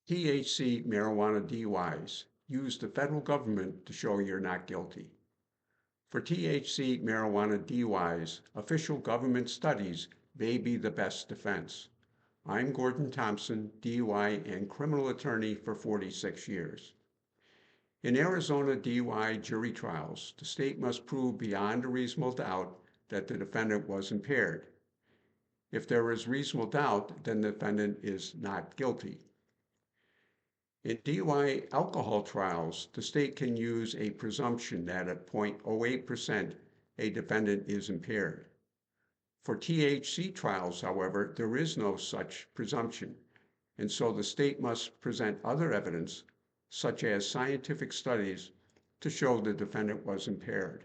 THC marijuana DUIs. Use the federal government to show you're not guilty. For THC marijuana DUIs, official government studies may be the best defense. I'm Gordon Thompson, DUI and criminal attorney for 46 years. In Arizona DUI jury trials, the state must prove beyond a reasonable doubt that the defendant was impaired. If there is reasonable doubt, then the defendant is not guilty. In DUI alcohol trials, the state can use a presumption that at 0.08% a defendant is impaired. For THC trials, however, there is no such presumption, and so the state must present other evidence, such as scientific studies, to show the defendant was impaired.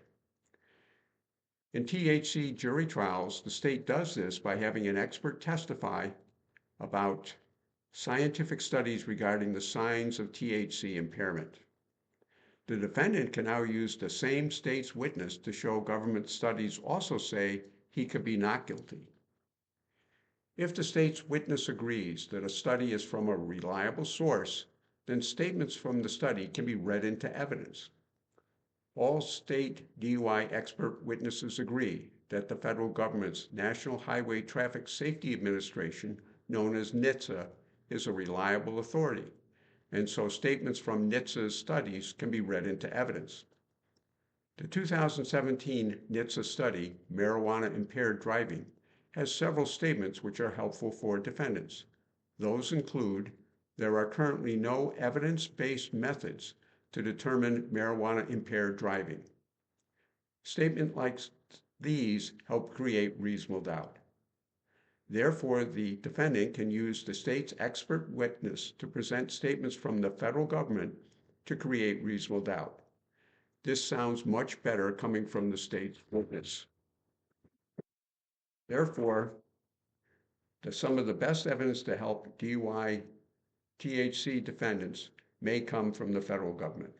In THC jury trials, the state does this by having an expert testify about scientific studies regarding the signs of THC impairment. The defendant can now use the same state's witness to show government studies also say he could be not guilty. If the state's witness agrees that a study is from a reliable source, then statements from the study can be read into evidence. All state DUI expert witnesses agree that the federal government's National Highway Traffic Safety Administration, known as NHTSA, is a reliable authority, and so statements from NHTSA's studies can be read into evidence. The 2017 NHTSA study, Marijuana Impaired Driving, has several statements which are helpful for defendants. Those include, there are currently no evidence-based methods to determine marijuana impaired driving. Statements like these help create reasonable doubt. Therefore, the defendant can use the state's expert witness to present statements from the federal government to create reasonable doubt. This sounds much better coming from the state's witness. Therefore, some of the best evidence to help DUI THC defendants may come from the federal government.